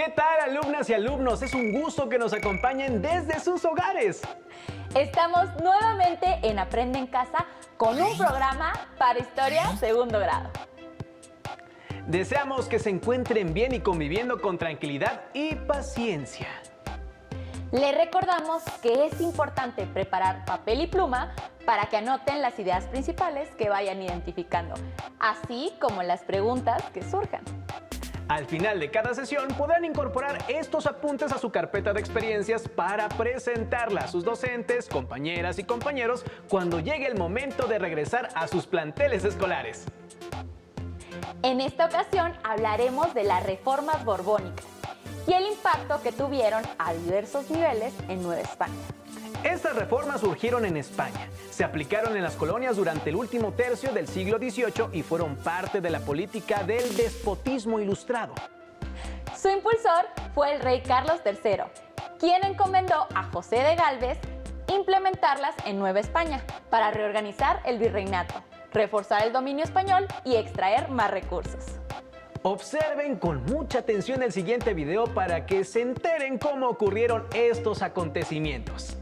¿Qué tal, alumnas y alumnos? Es un gusto que nos acompañen desde sus hogares. Estamos nuevamente en Aprende en Casa con un programa para Historia segundo grado. Deseamos que se encuentren bien y conviviendo con tranquilidad y paciencia. Les recordamos que es importante preparar papel y pluma para que anoten las ideas principales que vayan identificando, así como las preguntas que surjan. Al final de cada sesión podrán incorporar estos apuntes a su carpeta de experiencias para presentarla a sus docentes, compañeras y compañeros cuando llegue el momento de regresar a sus planteles escolares. En esta ocasión hablaremos de las reformas borbónicas y el impacto que tuvieron a diversos niveles en Nueva España. Estas reformas surgieron en España, se aplicaron en las colonias durante el último tercio del siglo XVIII y fueron parte de la política del despotismo ilustrado. Su impulsor fue el rey Carlos III, quien encomendó a José de Gálvez implementarlas en Nueva España para reorganizar el virreinato, reforzar el dominio español y extraer más recursos. Observen con mucha atención el siguiente video para que se enteren cómo ocurrieron estos acontecimientos.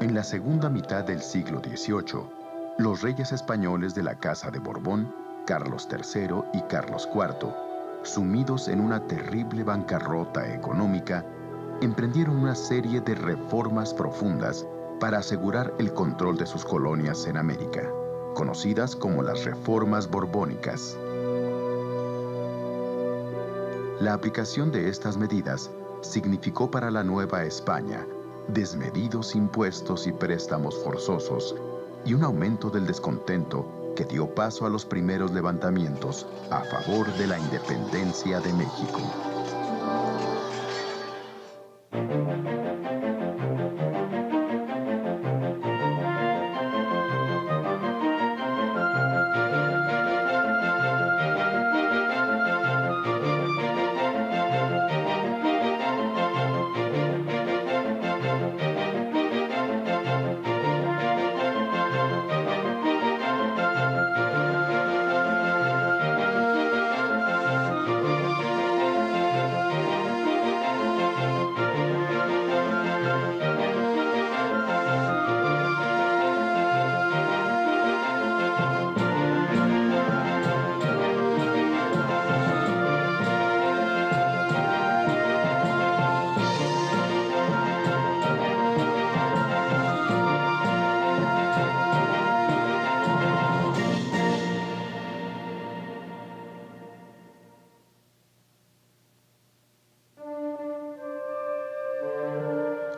En la segunda mitad del siglo XVIII, los reyes españoles de la Casa de Borbón, Carlos III y Carlos IV, sumidos en una terrible bancarrota económica, emprendieron una serie de reformas profundas para asegurar el control de sus colonias en América, conocidas como las reformas borbónicas. La aplicación de estas medidas significó para la Nueva España desmedidos impuestos y préstamos forzosos y un aumento del descontento que dio paso a los primeros levantamientos a favor de la independencia de México.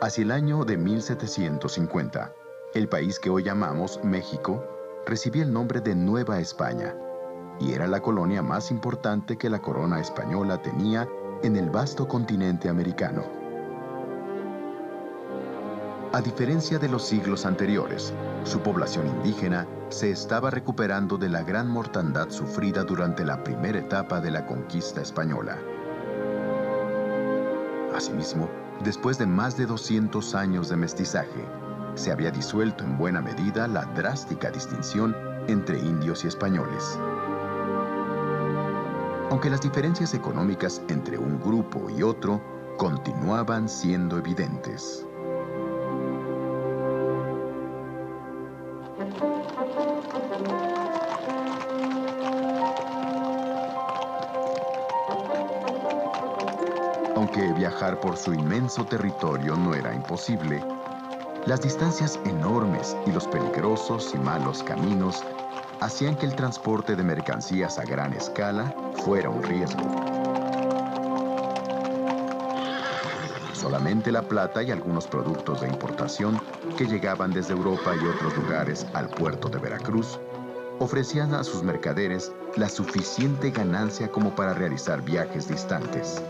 Hacia el año de 1750, el país que hoy llamamos México recibía el nombre de Nueva España y era la colonia más importante que la corona española tenía en el vasto continente americano. A diferencia de los siglos anteriores, su población indígena se estaba recuperando de la gran mortandad sufrida durante la primera etapa de la conquista española. Asimismo, después de más de 200 años de mestizaje, se había disuelto en buena medida la drástica distinción entre indios y españoles. Aunque las diferencias económicas entre un grupo y otro continuaban siendo evidentes. Aunque viajar por su inmenso territorio no era imposible, las distancias enormes y los peligrosos y malos caminos hacían que el transporte de mercancías a gran escala fuera un riesgo. Solamente la plata y algunos productos de importación que llegaban desde Europa y otros lugares al puerto de Veracruz ofrecían a sus mercaderes la suficiente ganancia como para realizar viajes distantes.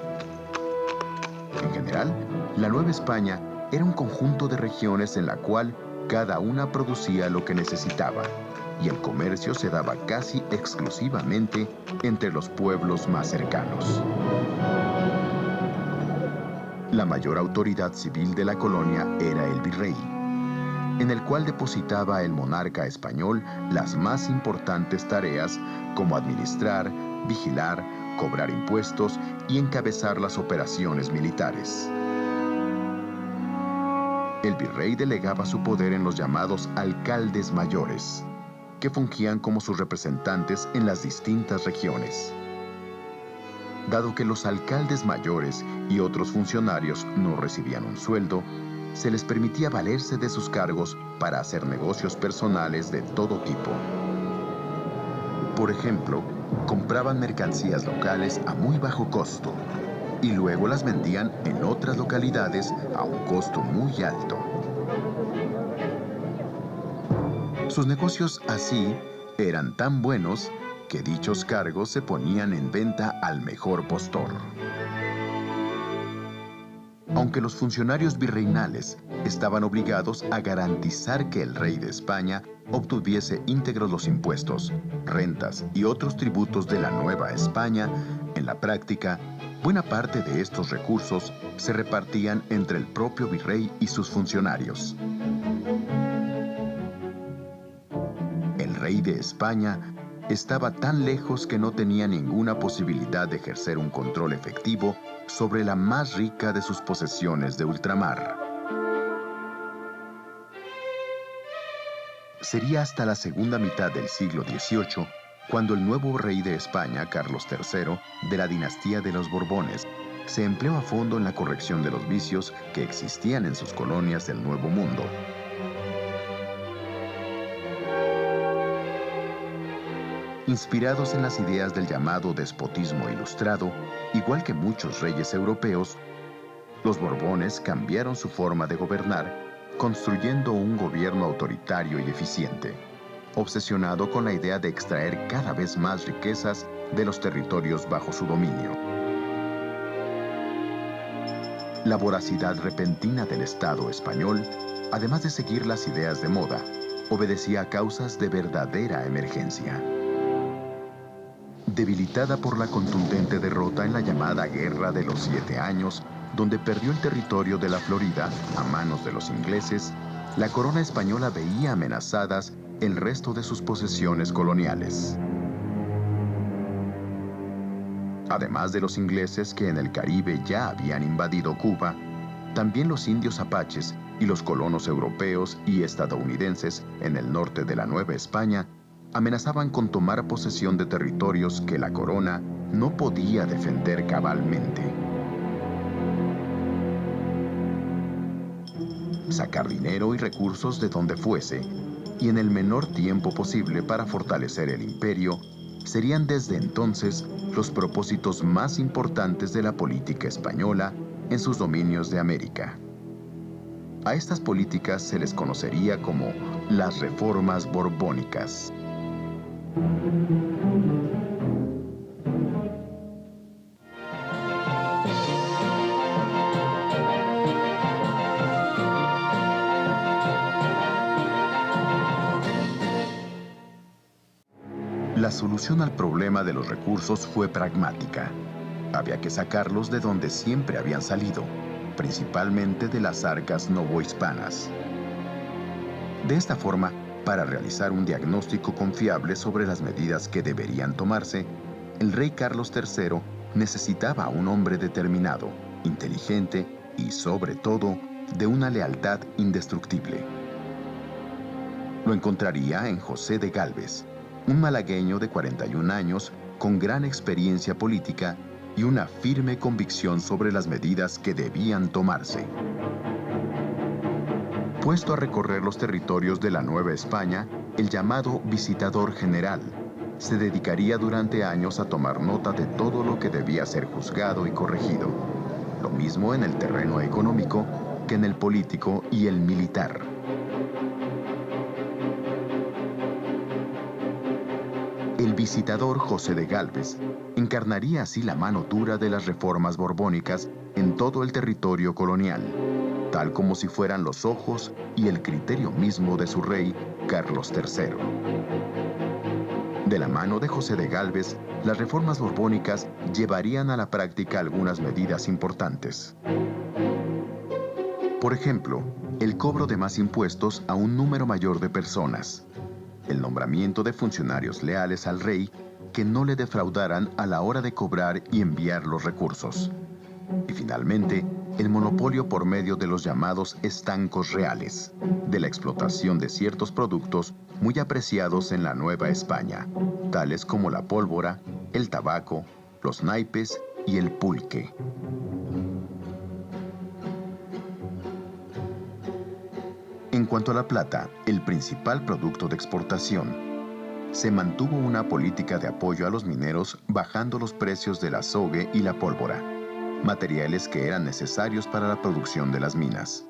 En general, la Nueva España era un conjunto de regiones en la cual cada una producía lo que necesitaba, y el comercio se daba casi exclusivamente entre los pueblos más cercanos. La mayor autoridad civil de la colonia era el virrey. en el cual depositaba el monarca español las más importantes tareas como administrar, vigilar, cobrar impuestos y encabezar las operaciones militares. El virrey delegaba su poder en los llamados alcaldes mayores, que fungían como sus representantes en las distintas regiones. Dado que los alcaldes mayores y otros funcionarios no recibían un sueldo, se les permitía valerse de sus cargos para hacer negocios personales de todo tipo. Por ejemplo, compraban mercancías locales a muy bajo costo y luego las vendían en otras localidades a un costo muy alto. Sus negocios así eran tan buenos que dichos cargos se ponían en venta al mejor postor. Aunque los funcionarios virreinales estaban obligados a garantizar que el rey de España obtuviese íntegros los impuestos, rentas y otros tributos de la Nueva España, en la práctica, buena parte de estos recursos se repartían entre el propio virrey y sus funcionarios. El rey de España estaba tan lejos que no tenía ninguna posibilidad de ejercer un control efectivo sobre la más rica de sus posesiones de ultramar. Sería hasta la segunda mitad del siglo XVIII cuando el nuevo rey de España, Carlos III, de la dinastía de los Borbones, se empleó a fondo en la corrección de los vicios que existían en sus colonias del Nuevo Mundo. Inspirados en las ideas del llamado despotismo ilustrado, igual que muchos reyes europeos, los Borbones cambiaron su forma de gobernar, construyendo un gobierno autoritario y eficiente, obsesionado con la idea de extraer cada vez más riquezas de los territorios bajo su dominio. La voracidad repentina del Estado español, además de seguir las ideas de moda, obedecía a causas de verdadera emergencia. Debilitada por la contundente derrota en la llamada Guerra de los 7 Años, donde perdió el territorio de la Florida a manos de los ingleses, la corona española veía amenazadas el resto de sus posesiones coloniales. Además de los ingleses que en el Caribe ya habían invadido Cuba, también los indios apaches y los colonos europeos y estadounidenses en el norte de la Nueva España amenazaban con tomar posesión de territorios que la corona no podía defender cabalmente. Sacar dinero y recursos de donde fuese, y en el menor tiempo posible para fortalecer el imperio, serían desde entonces los propósitos más importantes de la política española en sus dominios de América. A estas políticas se les conocería como las reformas borbónicas. La solución al problema de los recursos fue pragmática. Había que sacarlos de donde siempre habían salido, principalmente de las arcas novohispanas. De esta forma, para realizar un diagnóstico confiable sobre las medidas que deberían tomarse, el rey Carlos III necesitaba a un hombre determinado, inteligente y, sobre todo, de una lealtad indestructible. Lo encontraría en José de Gálvez, un malagueño de 41 años con gran experiencia política y una firme convicción sobre las medidas que debían tomarse. Puesto a recorrer los territorios de la Nueva España, el llamado visitador general se dedicaría durante años a tomar nota de todo lo que debía ser juzgado y corregido, lo mismo en el terreno económico que en el político y el militar. El visitador José de Gálvez encarnaría así la mano dura de las reformas borbónicas en todo el territorio colonial, tal como si fueran los ojos y el criterio mismo de su rey, Carlos III. De la mano de José de Gálvez, las reformas borbónicas llevarían a la práctica algunas medidas importantes. Por ejemplo, el cobro de más impuestos a un número mayor de personas, el nombramiento de funcionarios leales al rey que no le defraudaran a la hora de cobrar y enviar los recursos, y finalmente, el monopolio por medio de los llamados estancos reales, de la explotación de ciertos productos muy apreciados en la Nueva España, tales como la pólvora, el tabaco, los naipes y el pulque. En cuanto a la plata, el principal producto de exportación, se mantuvo una política de apoyo a los mineros bajando los precios del azogue y la pólvora, materiales que eran necesarios para la producción de las minas.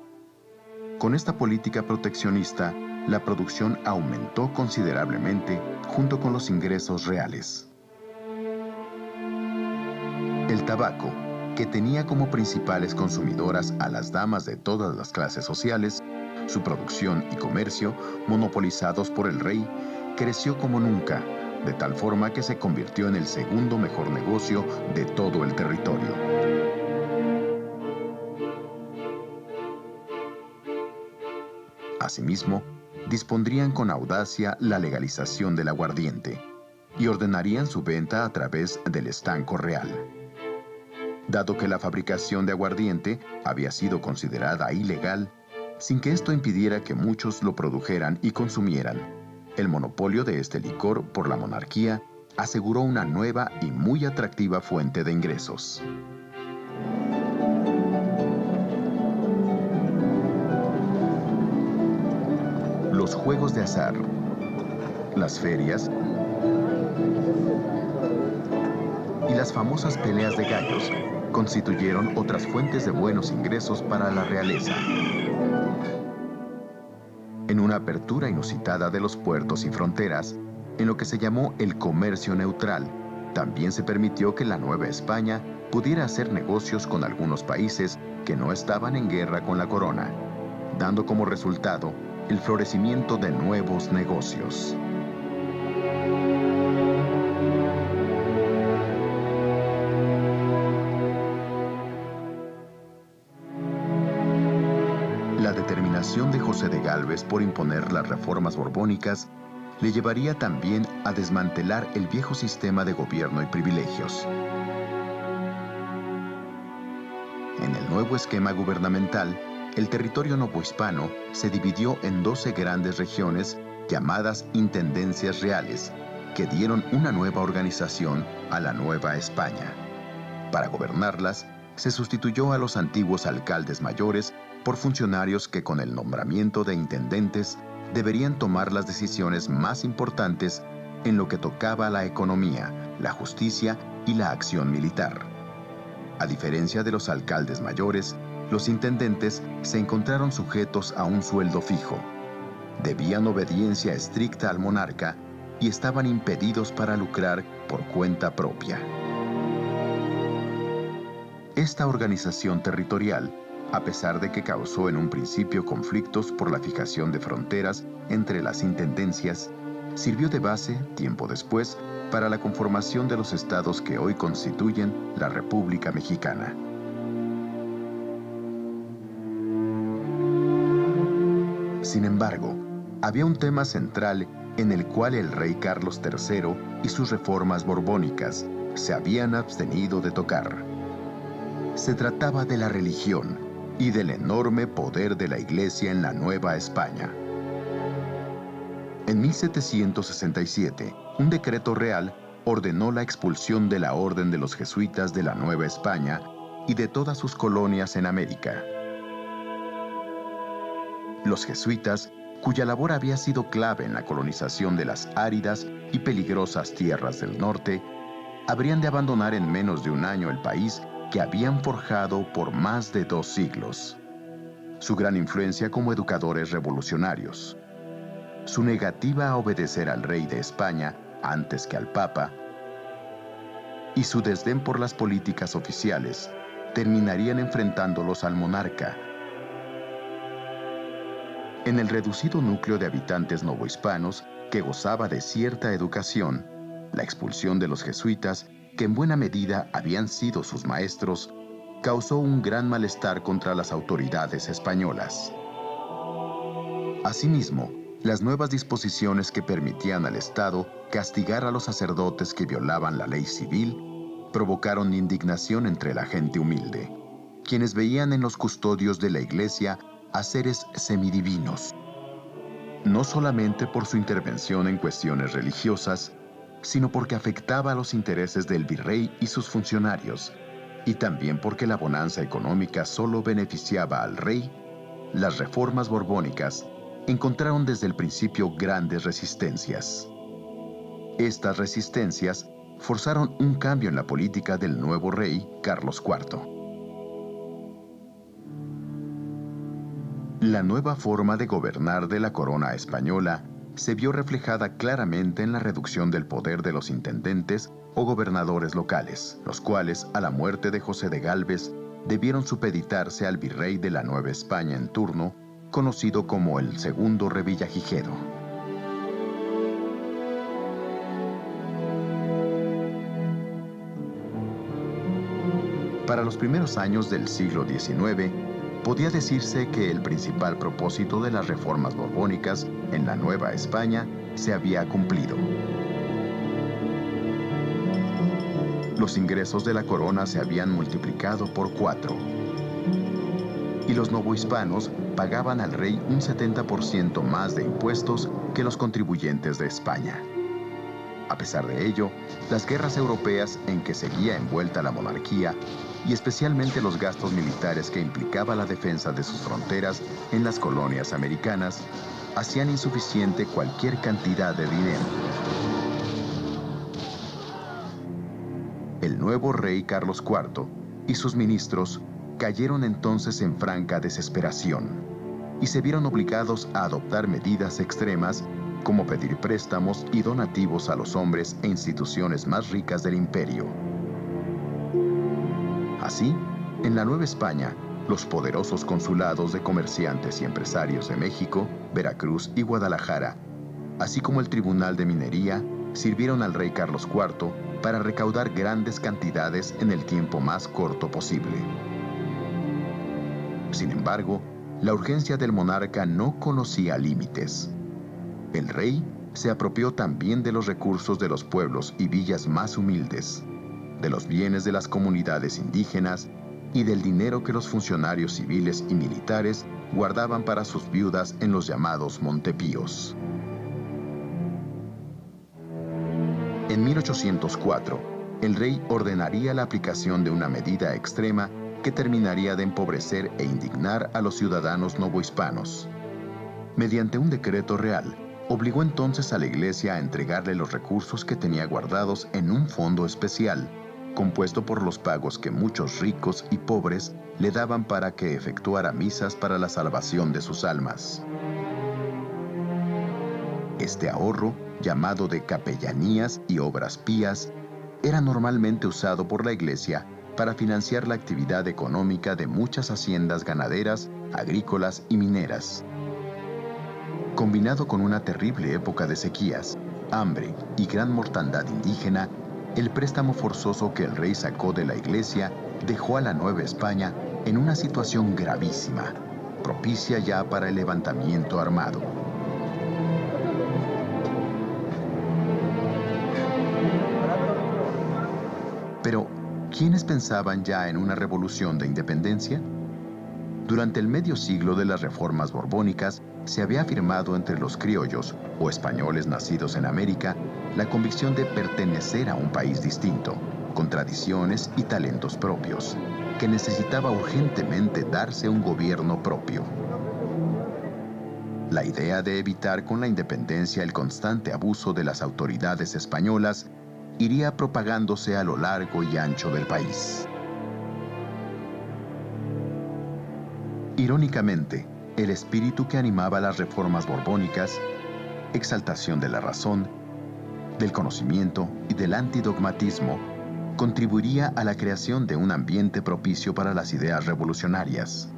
Con esta política proteccionista, la producción aumentó considerablemente junto con los ingresos reales. El tabaco, que tenía como principales consumidoras a las damas de todas las clases sociales, su producción y comercio, monopolizados por el rey, creció como nunca, de tal forma que se convirtió en el segundo mejor negocio de todo el territorio. Asimismo, dispondrían con audacia la legalización del aguardiente y ordenarían su venta a través del estanco real. Dado que la fabricación de aguardiente había sido considerada ilegal, sin que esto impidiera que muchos lo produjeran y consumieran, el monopolio de este licor por la monarquía aseguró una nueva y muy atractiva fuente de ingresos. Los juegos de azar, las ferias y las famosas peleas de gallos constituyeron otras fuentes de buenos ingresos para la realeza. En una apertura inusitada de los puertos y fronteras, en lo que se llamó el comercio neutral, también se permitió que la Nueva España pudiera hacer negocios con algunos países que no estaban en guerra con la corona, dando como resultado el florecimiento de nuevos negocios. La determinación de José de Gálvez por imponer las reformas borbónicas le llevaría también a desmantelar el viejo sistema de gobierno y privilegios. En el nuevo esquema gubernamental, el territorio novohispano se dividió en 12 grandes regiones llamadas intendencias reales, que dieron una nueva organización a la Nueva España. Para gobernarlas, se sustituyó a los antiguos alcaldes mayores por funcionarios que con el nombramiento de intendentes deberían tomar las decisiones más importantes en lo que tocaba a la economía, la justicia y la acción militar. A diferencia de los alcaldes mayores, los intendentes se encontraron sujetos a un sueldo fijo, debían obediencia estricta al monarca y estaban impedidos para lucrar por cuenta propia. Esta organización territorial, a pesar de que causó en un principio conflictos por la fijación de fronteras entre las intendencias, sirvió de base, tiempo después, para la conformación de los estados que hoy constituyen la República Mexicana. Sin embargo, había un tema central en el cual el rey Carlos III y sus reformas borbónicas se habían abstenido de tocar. Se trataba de la religión y del enorme poder de la Iglesia en la Nueva España. En 1767, un decreto real ordenó la expulsión de la Orden de los Jesuitas de la Nueva España y de todas sus colonias en América. Los jesuitas, cuya labor había sido clave en la colonización de las áridas y peligrosas tierras del norte, habrían de abandonar en menos de un año el país que habían forjado por más de 2 siglos. Su gran influencia como educadores revolucionarios, su negativa a obedecer al rey de España antes que al Papa, y su desdén por las políticas oficiales, terminarían enfrentándolos al monarca. En el reducido núcleo de habitantes novohispanos, que gozaba de cierta educación, la expulsión de los jesuitas, que en buena medida habían sido sus maestros, causó un gran malestar contra las autoridades españolas. Asimismo, las nuevas disposiciones que permitían al Estado castigar a los sacerdotes que violaban la ley civil provocaron indignación entre la gente humilde, quienes veían en los custodios de la Iglesia a seres semidivinos, no solamente por su intervención en cuestiones religiosas, sino porque afectaba a los intereses del virrey y sus funcionarios, y también porque la bonanza económica solo beneficiaba al rey. Las reformas borbónicas encontraron desde el principio grandes resistencias. Estas resistencias forzaron un cambio en la política del nuevo rey Carlos IV. La nueva forma de gobernar de la corona española se vio reflejada claramente en la reducción del poder de los intendentes o gobernadores locales, los cuales, a la muerte de José de Gálvez, debieron supeditarse al virrey de la Nueva España en turno, conocido como el Segundo Revillagigedo. Para los primeros años del siglo XIX, podía decirse que el principal propósito de las reformas borbónicas en la Nueva España se había cumplido. Los ingresos de la corona se habían multiplicado por 4, y los novohispanos pagaban al rey un 70% más de impuestos que los contribuyentes de España. A pesar de ello, las guerras europeas en que seguía envuelta la monarquía, y especialmente los gastos militares que implicaba la defensa de sus fronteras en las colonias americanas, hacían insuficiente cualquier cantidad de dinero. El nuevo rey Carlos IV y sus ministros cayeron entonces en franca desesperación y se vieron obligados a adoptar medidas extremas como pedir préstamos y donativos a los hombres e instituciones más ricas del imperio. Así, en la Nueva España, los poderosos consulados de comerciantes y empresarios de México, Veracruz y Guadalajara, así como el Tribunal de Minería, sirvieron al rey Carlos IV para recaudar grandes cantidades en el tiempo más corto posible. Sin embargo, la urgencia del monarca no conocía límites. El rey se apropió también de los recursos de los pueblos y villas más humildes, de los bienes de las comunidades indígenas y del dinero que los funcionarios civiles y militares guardaban para sus viudas en los llamados montepíos. En 1804, el rey ordenaría la aplicación de una medida extrema que terminaría de empobrecer e indignar a los ciudadanos novohispanos. Mediante un decreto real, obligó entonces a la Iglesia a entregarle los recursos que tenía guardados en un fondo especial, compuesto por los pagos que muchos ricos y pobres le daban para que efectuara misas para la salvación de sus almas. Este ahorro, llamado de capellanías y obras pías, era normalmente usado por la Iglesia para financiar la actividad económica de muchas haciendas ganaderas, agrícolas y mineras. Combinado con una terrible época de sequías, hambre y gran mortandad indígena, el préstamo forzoso que el rey sacó de la Iglesia dejó a la Nueva España en una situación gravísima, propicia ya para el levantamiento armado. Pero, ¿quiénes pensaban ya en una revolución de independencia? Durante el medio siglo de las reformas borbónicas, se había afirmado entre los criollos, o españoles nacidos en América, la convicción de pertenecer a un país distinto, con tradiciones y talentos propios, que necesitaba urgentemente darse un gobierno propio. La idea de evitar con la independencia el constante abuso de las autoridades españolas iría propagándose a lo largo y ancho del país. Irónicamente, el espíritu que animaba las reformas borbónicas, exaltación de la razón, del conocimiento y del antidogmatismo, contribuiría a la creación de un ambiente propicio para las ideas revolucionarias.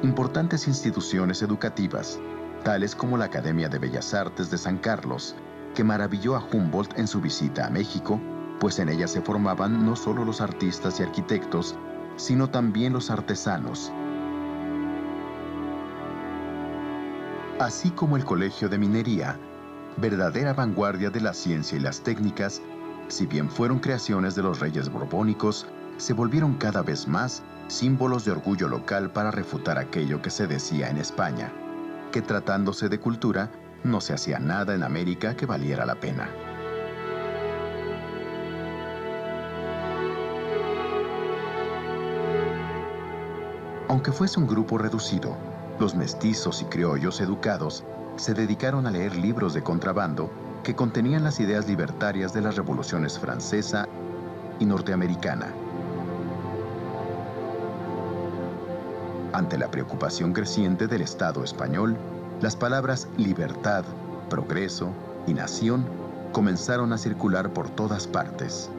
Importantes instituciones educativas, tales como la Academia de Bellas Artes de San Carlos, que maravilló a Humboldt en su visita a México, pues en ella se formaban no solo los artistas y arquitectos, sino también los artesanos, así como el Colegio de Minería, verdadera vanguardia de la ciencia y las técnicas. Si bien fueron creaciones de los reyes borbónicos, se volvieron cada vez más símbolos de orgullo local para refutar aquello que se decía en España, que tratándose de cultura, no se hacía nada en América que valiera la pena. Aunque fuese un grupo reducido, los mestizos y criollos educados se dedicaron a leer libros de contrabando que contenían las ideas libertarias de las revoluciones francesa y norteamericana. Ante la preocupación creciente del Estado español, las palabras libertad, progreso y nación comenzaron a circular por todas partes.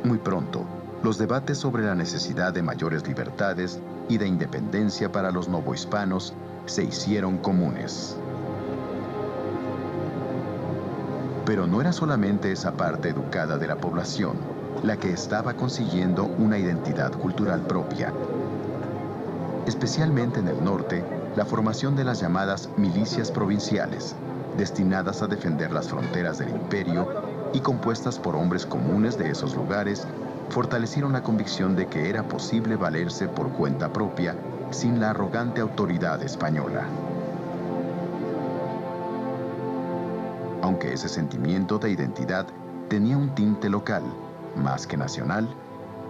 Muy pronto, los debates sobre la necesidad de mayores libertades y de independencia para los novohispanos se hicieron comunes. Pero no era solamente esa parte educada de la población la que estaba consiguiendo una identidad cultural propia. Especialmente en el norte, la formación de las llamadas milicias provinciales, destinadas a defender las fronteras del imperio y compuestas por hombres comunes de esos lugares, fortalecieron la convicción de que era posible valerse por cuenta propia sin la arrogante autoridad española. Aunque ese sentimiento de identidad tenía un tinte local, más que nacional,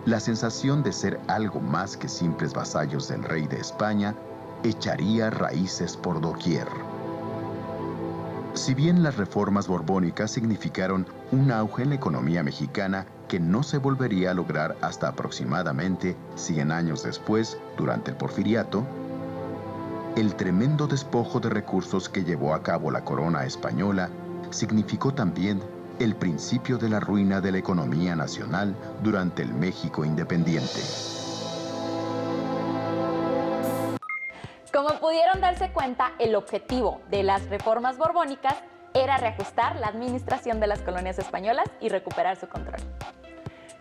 la sensación de ser algo más que simples vasallos del rey de España echaría raíces por doquier. Si bien las reformas borbónicas significaron un auge en la economía mexicana que no se volvería a lograr hasta aproximadamente 100 años después, durante el Porfiriato, el tremendo despojo de recursos que llevó a cabo la corona española significó también el principio de la ruina de la economía nacional durante el México independiente. Como pudieron darse cuenta, el objetivo de las reformas borbónicas era reajustar la administración de las colonias españolas y recuperar su control.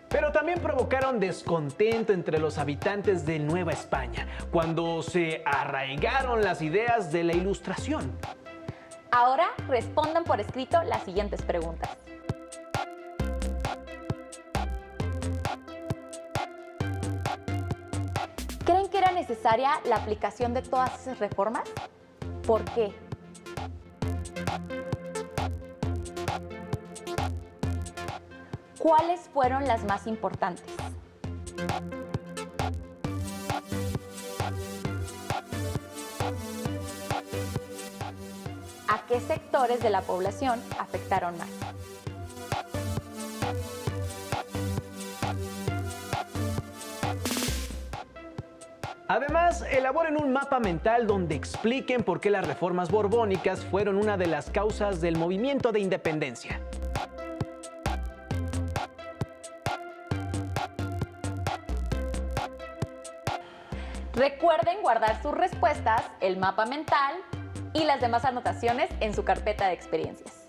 Pero también provocaron descontento entre los habitantes de Nueva España, cuando se arraigaron las ideas de la Ilustración. Ahora respondan por escrito las siguientes preguntas. ¿Creen que era necesaria la aplicación de todas esas reformas? ¿Por qué? ¿Cuáles fueron las más importantes? ¿A qué sectores de la población afectaron más? Además, elaboren un mapa mental donde expliquen por qué las reformas borbónicas fueron una de las causas del movimiento de independencia. Recuerden guardar sus respuestas, el mapa mental y las demás anotaciones en su carpeta de experiencias.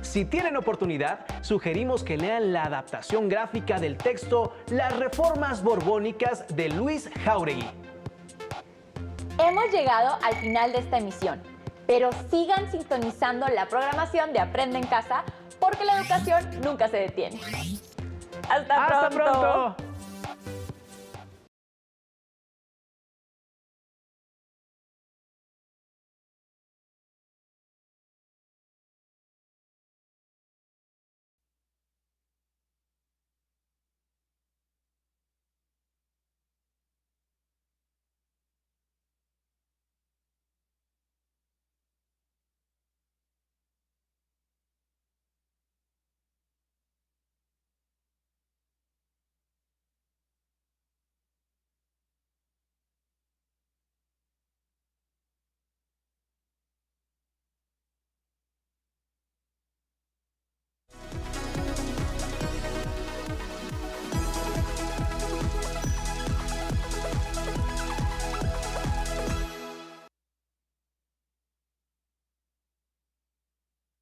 Si tienen oportunidad, sugerimos que lean la adaptación gráfica del texto Las Reformas Borbónicas de Luis Jáuregui. Hemos llegado al final de esta emisión, pero sigan sintonizando la programación de Aprende en Casa porque la educación nunca se detiene. ¡Hasta pronto!